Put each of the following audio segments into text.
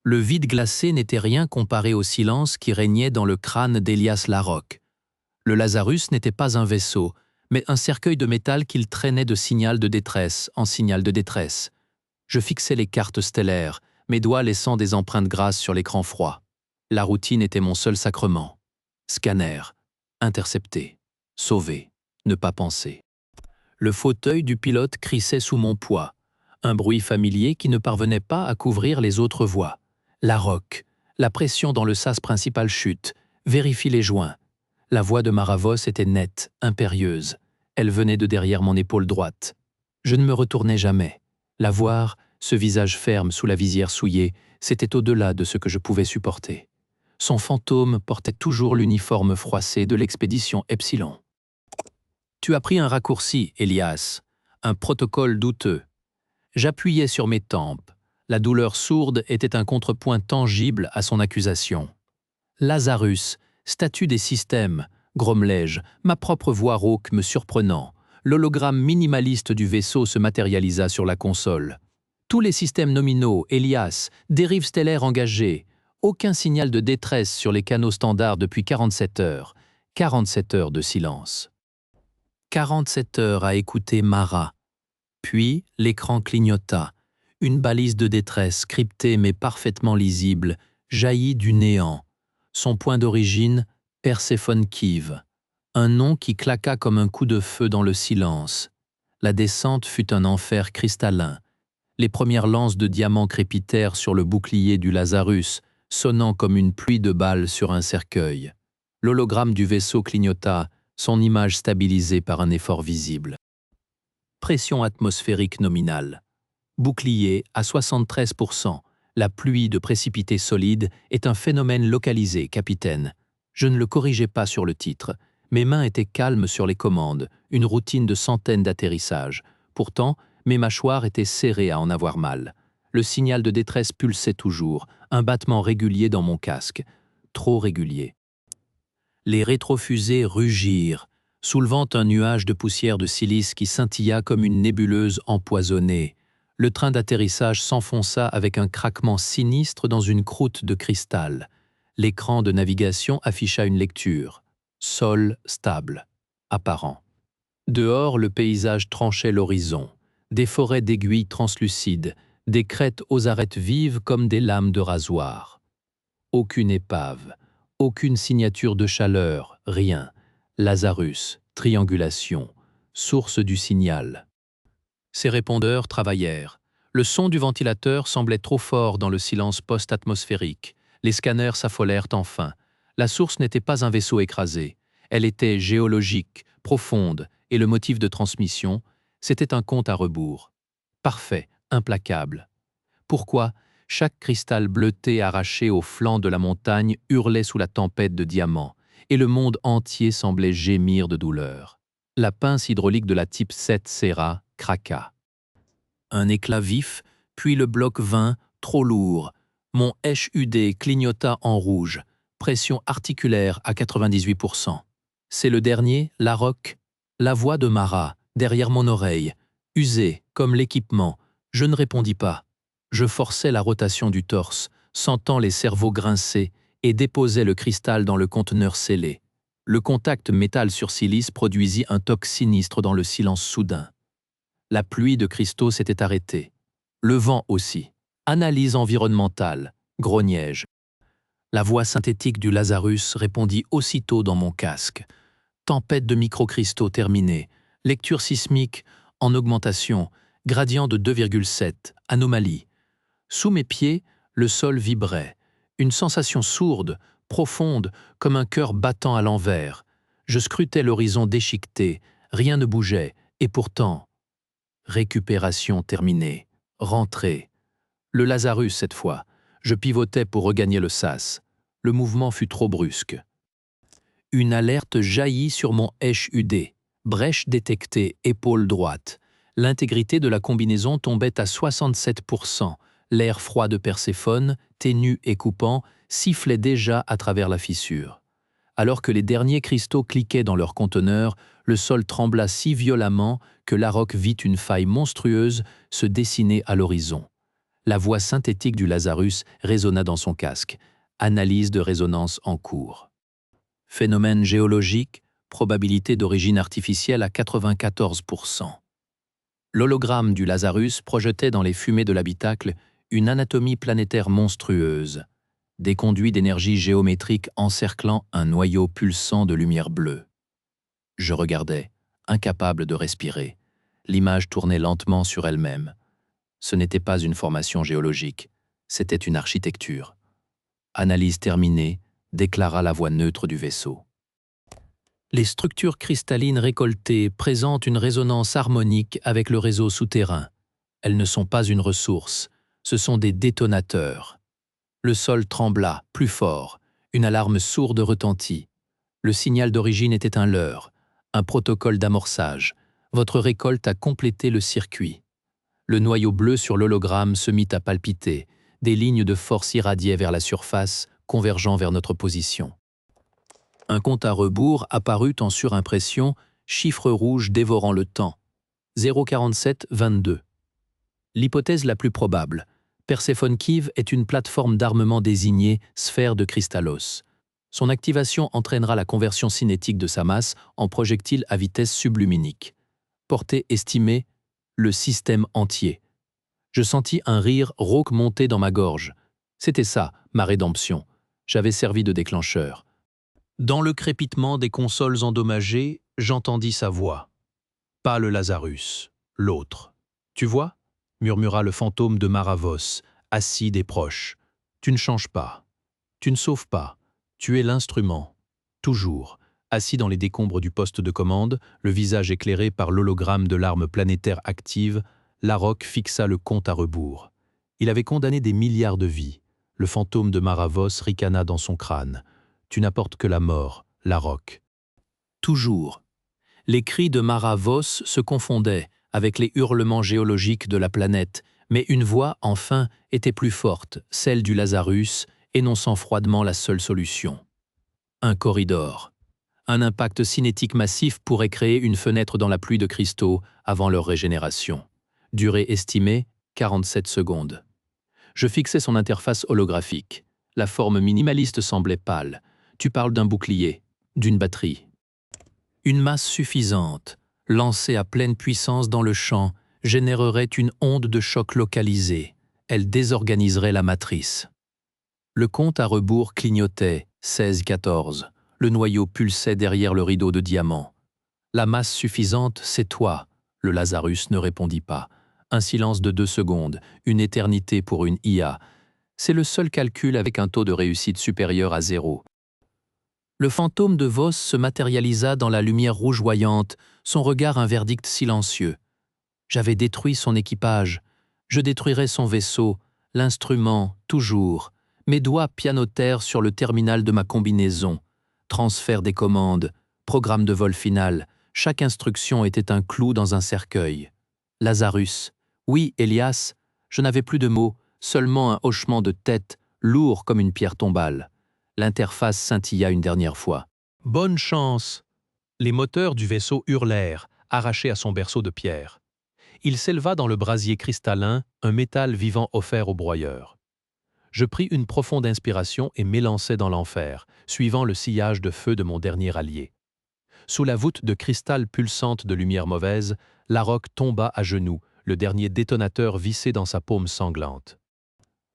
Le vide glacé n'était rien comparé au silence qui régnait dans le crâne d'Elias Larocque. Le Lazarus n'était pas un vaisseau, mais un cercueil de métal qu'il traînait de signal de détresse en signal de détresse. Je fixais les cartes stellaires, mes doigts laissant des empreintes grasses sur l'écran froid. La routine était mon seul sacrement. Scanner, intercepté, sauvé, ne pas penser. Le fauteuil du pilote crissait sous mon poids, un bruit familier qui ne parvenait pas à couvrir les autres voix. Larocque, la pression dans le sas principal chute, vérifie les joints. La voix de Maravos était nette, impérieuse. Elle venait de derrière mon épaule droite. Je ne me retournai jamais. La voir, ce visage ferme sous la visière souillée, c'était au-delà de ce que je pouvais supporter. Son fantôme portait toujours l'uniforme froissé de l'expédition Epsilon. Tu as pris un raccourci, Elias, un protocole douteux. J'appuyais sur mes tempes. La douleur sourde était un contrepoint tangible à son accusation. Lazarus, statut des systèmes, grommelai-je, ma propre voix rauque me surprenant. L'hologramme minimaliste du vaisseau se matérialisa sur la console. Tous les systèmes nominaux, Elias, dérives stellaires engagées. Aucun signal de détresse sur les canaux standards depuis 47 heures. 47 heures de silence. 47 heures à écouter Mara. Puis l'écran clignota. Une balise de détresse, cryptée mais parfaitement lisible, jaillit du néant. Son point d'origine, Perséphone Kive. Un nom qui claqua comme un coup de feu dans le silence. La descente fut un enfer cristallin. Les premières lances de diamants crépitèrent sur le bouclier du Lazarus, sonnant comme une pluie de balles sur un cercueil. L'hologramme du vaisseau clignota, son image stabilisée par un effort visible. Pression atmosphérique nominale. Bouclier à 73%. La pluie de précipités solides est un phénomène localisé, capitaine. Je ne le corrigeais pas sur le titre. Mes mains étaient calmes sur les commandes, une routine de centaines d'atterrissages. Pourtant, mes mâchoires étaient serrées à en avoir mal. Le signal de détresse pulsait toujours, un battement régulier dans mon casque. Trop régulier. Les rétrofusées rugirent, soulevant un nuage de poussière de silice qui scintilla comme une nébuleuse empoisonnée. Le train d'atterrissage s'enfonça avec un craquement sinistre dans une croûte de cristal. L'écran de navigation afficha une lecture. Sol stable, apparent. Dehors, le paysage tranchait l'horizon. Des forêts d'aiguilles translucides, des crêtes aux arêtes vives comme des lames de rasoir. Aucune épave, aucune signature de chaleur, rien. Lazarus, triangulation, source du signal. Ces répondeurs travaillèrent. Le son du ventilateur semblait trop fort dans le silence post-atmosphérique. Les scanners s'affolèrent enfin. La source n'était pas un vaisseau écrasé. Elle était géologique, profonde, et le motif de transmission, c'était un compte à rebours. Parfait, implacable. Pourquoi chaque cristal bleuté arraché au flanc de la montagne hurlait sous la tempête de diamants, et le monde entier semblait gémir de douleur. La pince hydraulique de la type 7 serra, craqua. Un éclat vif, puis le bloc vint, trop lourd. Mon HUD clignota en rouge, pression articulaire à 98%. C'est le dernier, Larocque. La voix de Mara, derrière mon oreille, usée comme l'équipement. Je ne répondis pas. Je forçais la rotation du torse, sentant les cerveaux grincer, et déposais le cristal dans le conteneur scellé. Le contact métal sur silice produisit un toc sinistre dans le silence soudain. La pluie de cristaux s'était arrêtée. Le vent aussi. Analyse environnementale, grognai-je. La voix synthétique du Lazarus répondit aussitôt dans mon casque. Tempête de microcristaux terminée. Lecture sismique en augmentation. Gradient de 2,7. Anomalie. Sous mes pieds, le sol vibrait. Une sensation sourde, profonde, comme un cœur battant à l'envers. Je scrutais l'horizon déchiqueté. Rien ne bougeait. Et pourtant... Récupération terminée. Rentrée. Le Lazarus cette fois. Je pivotais pour regagner le sas. Le mouvement fut trop brusque. Une alerte jaillit sur mon HUD. Brèche détectée, épaule droite. L'intégrité de la combinaison tombait à 67%. L'air froid de Perséphone, ténu et coupant, sifflait déjà à travers la fissure. Alors que les derniers cristaux cliquaient dans leur conteneur, le sol trembla si violemment que Larocque vit une faille monstrueuse se dessiner à l'horizon. La voix synthétique du Lazarus résonna dans son casque. Analyse de résonance en cours. Phénomène géologique, probabilité d'origine artificielle à 94%. L'hologramme du Lazarus projetait dans les fumées de l'habitacle une anatomie planétaire monstrueuse, des conduits d'énergie géométrique encerclant un noyau pulsant de lumière bleue. Je regardais, incapable de respirer. L'image tournait lentement sur elle-même. Ce n'était pas une formation géologique, c'était une architecture. Analyse terminée, déclara la voix neutre du vaisseau. Les structures cristallines récoltées présentent une résonance harmonique avec le réseau souterrain. Elles ne sont pas une ressource, ce sont des détonateurs. Le sol trembla, plus fort, une alarme sourde retentit. Le signal d'origine était un leurre, un protocole d'amorçage. Votre récolte a complété le circuit. Le noyau bleu sur l'hologramme se mit à palpiter. Des lignes de force irradiaient vers la surface, convergeant vers notre position. Un compte à rebours apparut en surimpression, chiffre rouge dévorant le temps. 04722. L'hypothèse la plus probable. Perséphone Kiv est une plateforme d'armement désignée sphère de cristallos. Son activation entraînera la conversion cinétique de sa masse en projectile à vitesse subluminique. Portée estimée, le système entier. Je sentis un rire rauque monter dans ma gorge. C'était ça, ma rédemption. J'avais servi de déclencheur. Dans le crépitement des consoles endommagées, j'entendis sa voix. Pas le Lazarus, l'autre. Tu vois ? Murmura le fantôme de Maravos, acide et proche. Tu ne changes pas. Tu ne sauves pas. Tu es l'instrument. Toujours. Assis dans les décombres du poste de commande, le visage éclairé par l'hologramme de l'arme planétaire active, Larocque fixa le compte à rebours. Il avait condamné des milliards de vies. Le fantôme de Maravos ricana dans son crâne. Tu n'apportes que la mort, Larocque. Toujours. Les cris de Maravos se confondaient avec les hurlements géologiques de la planète, mais une voix, enfin, était plus forte, celle du Lazarus, énonçant froidement la seule solution. Un corridor. Un impact cinétique massif pourrait créer une fenêtre dans la pluie de cristaux avant leur régénération. Durée estimée, 47 secondes. Je fixais son interface holographique. La forme minimaliste semblait pâle. Tu parles d'un bouclier, d'une batterie. Une masse suffisante, lancée à pleine puissance dans le champ, générerait une onde de choc localisée. Elle désorganiserait la matrice. Le compte à rebours clignotait, 16-14. Le noyau pulsait derrière le rideau de diamants. La masse suffisante, c'est toi. Le Lazarus ne répondit pas. Un silence de 2 secondes, une éternité pour une IA. C'est le seul calcul avec un taux de réussite supérieur à 0. Le fantôme de Vos se matérialisa dans la lumière rougeoyante, son regard un verdict silencieux. J'avais détruit son équipage. Je détruirais son vaisseau, l'instrument, toujours. Mes doigts pianotèrent sur le terminal de ma combinaison. Transfert des commandes, programme de vol final. Chaque instruction était un clou dans un cercueil. Lazarus. Oui, Elias. Je n'avais plus de mots, seulement un hochement de tête, lourd comme une pierre tombale. L'interface scintilla une dernière fois. « Bonne chance !» Les moteurs du vaisseau hurlèrent, arrachés à son berceau de pierre. Il s'éleva dans le brasier cristallin, un métal vivant offert au broyeur. Je pris une profonde inspiration et m'élançai dans l'enfer, suivant le sillage de feu de mon dernier allié. Sous la voûte de cristal pulsante de lumière mauvaise, Larocque tomba à genoux, le dernier détonateur vissé dans sa paume sanglante.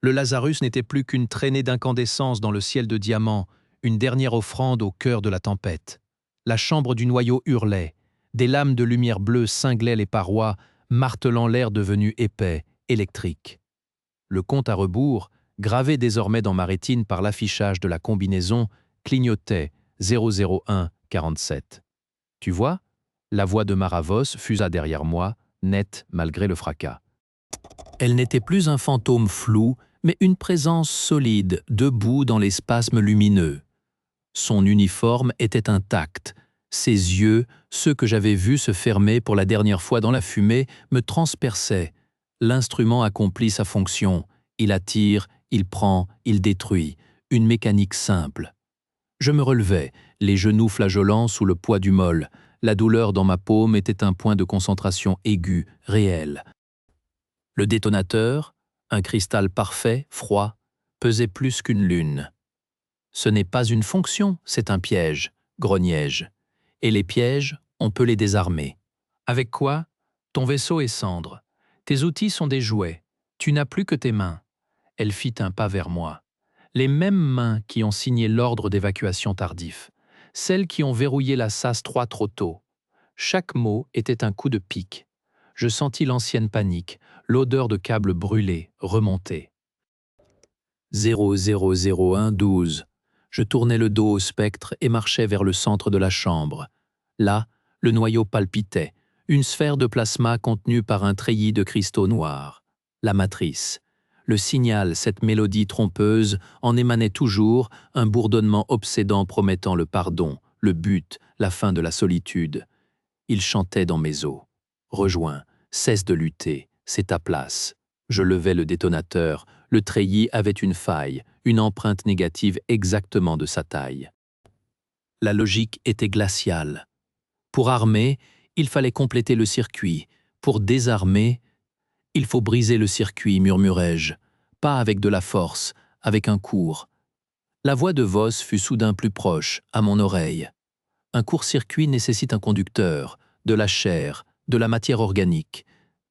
Le Lazarus n'était plus qu'une traînée d'incandescence dans le ciel de diamants, une dernière offrande au cœur de la tempête. La chambre du noyau hurlait. Des lames de lumière bleue cinglaient les parois, martelant l'air devenu épais, électrique. Le compte à rebours, gravé désormais dans ma rétine par l'affichage de la combinaison, clignotait 001-47. Tu vois ? La voix de Maravos fusa derrière moi, nette malgré le fracas. Elle n'était plus un fantôme flou, mais une présence solide, debout dans les spasmes lumineux. Son uniforme était intact. Ses yeux, ceux que j'avais vus se fermer pour la dernière fois dans la fumée, me transperçaient. L'instrument accomplit sa fonction. Il attire, il prend, il détruit. Une mécanique simple. Je me relevais, les genoux flageolants sous le poids du mol. La douleur dans ma paume était un point de concentration aigu, réel. Le détonateur, Un cristal parfait, froid, pesait plus qu'une lune. Ce n'est pas une fonction, c'est un piège, grognai-je. Et les pièges, on peut les désarmer. Avec quoi? Ton vaisseau est cendre. Tes outils sont des jouets. Tu n'as plus que tes mains. Elle fit un pas vers moi. Les mêmes mains qui ont signé l'ordre d'évacuation tardif. Celles qui ont verrouillé la SAS 3 trop tôt. Chaque mot était un coup de pique. Je sentis l'ancienne panique, l'odeur de câbles brûlés, remonter. 000112. Je tournai le dos au spectre et marchai vers le centre de la chambre. Là, le noyau palpitait, une sphère de plasma contenue par un treillis de cristaux noirs. La matrice. Le signal, cette mélodie trompeuse, en émanait toujours, un bourdonnement obsédant promettant le pardon, le but, la fin de la solitude. Il chantait dans mes os. Rejoins, cesse de lutter, c'est ta place. Je levai le détonateur, le treillis avait une faille, une empreinte négative exactement de sa taille. La logique était glaciale. Pour armer, il fallait compléter le circuit. Pour désarmer, il faut briser le circuit, murmurai-je. Pas avec de la force, avec un court. La voix de Voss fut soudain plus proche, à mon oreille. Un court-circuit nécessite un conducteur, de la chair, de la matière organique.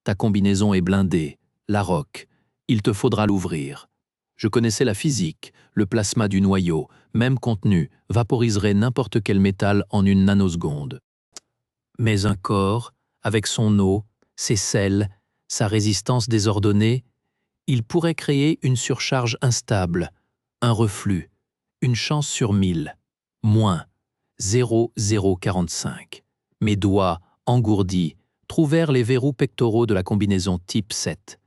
Ta combinaison est blindée, la roque. Il te faudra l'ouvrir. Je connaissais la physique, le plasma du noyau, même contenu, vaporiserait n'importe quel métal en une nanoseconde. Mais un corps, avec son eau, ses sels, sa résistance désordonnée, il pourrait créer une surcharge instable, un reflux, une chance sur 1000, moins 0,045. Mes doigts, engourdis, trouvèrent les verrous pectoraux de la combinaison type 7.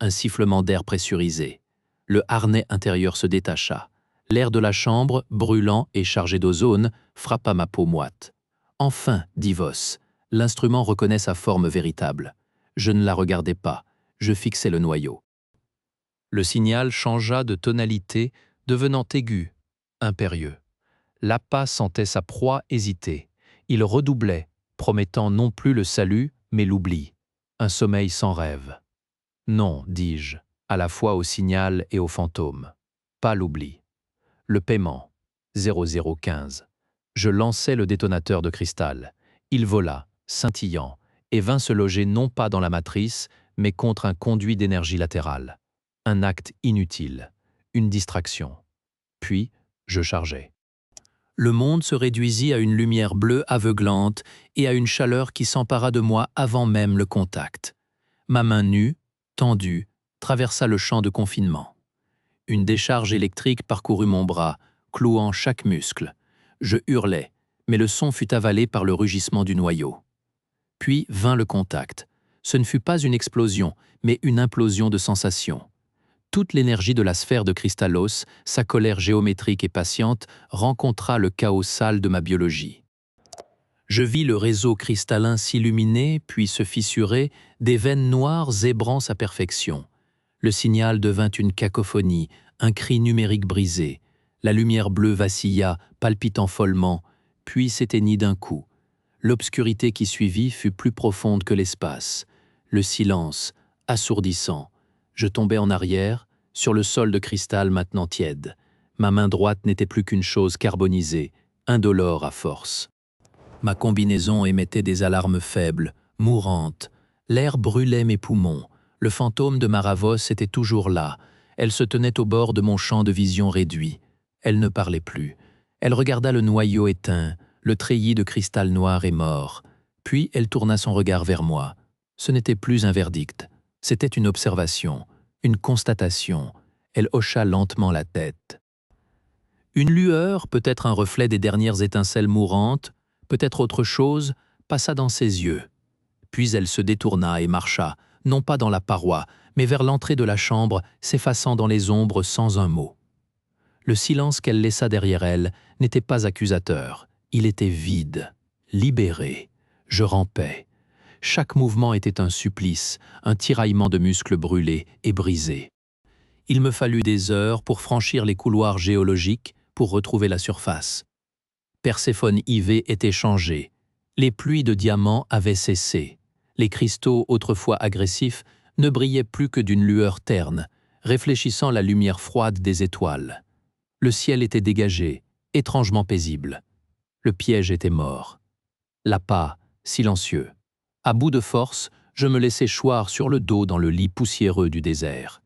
Un sifflement d'air pressurisé. Le harnais intérieur se détacha. L'air de la chambre, brûlant et chargé d'ozone, frappa ma peau moite. Enfin, dit Voss, l'instrument reconnaît sa forme véritable. Je ne la regardais pas, je fixais le noyau. Le signal changea de tonalité, devenant aigu, impérieux. L'appât sentait sa proie hésiter. Il redoublait, promettant non plus le salut, mais l'oubli. Un sommeil sans rêve. Non, dis-je, à la fois au signal et au fantôme. Pas l'oubli. Le paiement. 0015. Je lançai le détonateur de cristal. Il vola, scintillant, et vint se loger non pas dans la matrice, mais contre un conduit d'énergie latérale. Un acte inutile. Une distraction. Puis, je chargeai. Le monde se réduisit à une lumière bleue aveuglante et à une chaleur qui s'empara de moi avant même le contact. Ma main nue, tendue, traversa le champ de confinement. Une décharge électrique parcourut mon bras, clouant chaque muscle. Je hurlai, mais le son fut avalé par le rugissement du noyau. Puis vint le contact. Ce ne fut pas une explosion, mais une implosion de sensations. Toute l'énergie de la sphère de cristallos, sa colère géométrique et patiente, rencontra le chaos sale de ma biologie. Je vis le réseau cristallin s'illuminer, puis se fissurer, des veines noires zébrant sa perfection. Le signal devint une cacophonie, un cri numérique brisé. La lumière bleue vacilla, palpitant follement, puis s'éteignit d'un coup. L'obscurité qui suivit fut plus profonde que l'espace. Le silence, assourdissant. Je tombai en arrière, sur le sol de cristal maintenant tiède. Ma main droite n'était plus qu'une chose carbonisée, indolore à force. Ma combinaison émettait des alarmes faibles, mourantes. L'air brûlait mes poumons. Le fantôme de Maravos était toujours là. Elle se tenait au bord de mon champ de vision réduit. Elle ne parlait plus. Elle regarda le noyau éteint, le treillis de cristal noir et mort. Puis elle tourna son regard vers moi. Ce n'était plus un verdict. C'était une observation, une constatation. Elle hocha lentement la tête. Une lueur, peut-être un reflet des dernières étincelles mourantes, peut-être autre chose, passa dans ses yeux. Puis elle se détourna et marcha, non pas dans la paroi, mais vers l'entrée de la chambre, s'effaçant dans les ombres sans un mot. Le silence qu'elle laissa derrière elle n'était pas accusateur, il était vide, libéré. Je rampais. Chaque mouvement était un supplice, un tiraillement de muscles brûlés et brisés. Il me fallut des heures pour franchir les couloirs géologiques, pour retrouver la surface. Perséphone IV était changée. Les pluies de diamants avaient cessé. Les cristaux, autrefois agressifs, ne brillait plus que d'une lueur terne, réfléchissant la lumière froide des étoiles. Le ciel était dégagé, étrangement paisible. Le piège était mort. L'appât, silencieux. À bout de force, je me laissais choir sur le dos dans le lit poussiéreux du désert.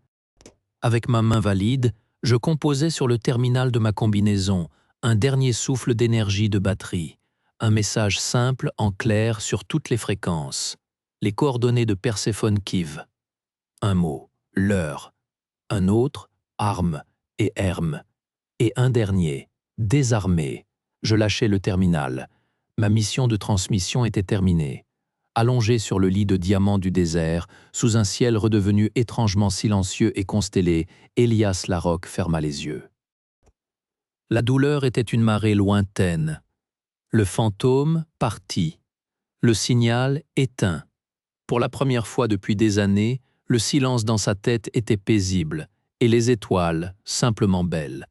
Avec ma main valide, je composais sur le terminal de ma combinaison un dernier souffle d'énergie de batterie, un message simple en clair sur toutes les fréquences, les coordonnées de Perséphone Kiv. Un mot, l'heure. Un autre, arme et herme. Et un dernier, désarmé. Je lâchais le terminal. Ma mission de transmission était terminée. Allongé sur le lit de diamant du désert, sous un ciel redevenu étrangement silencieux et constellé, Elias Larocque ferma les yeux. La douleur était une marée lointaine. Le fantôme parti. Le signal éteint. Pour la première fois depuis des années, le silence dans sa tête était paisible, et les étoiles simplement belles.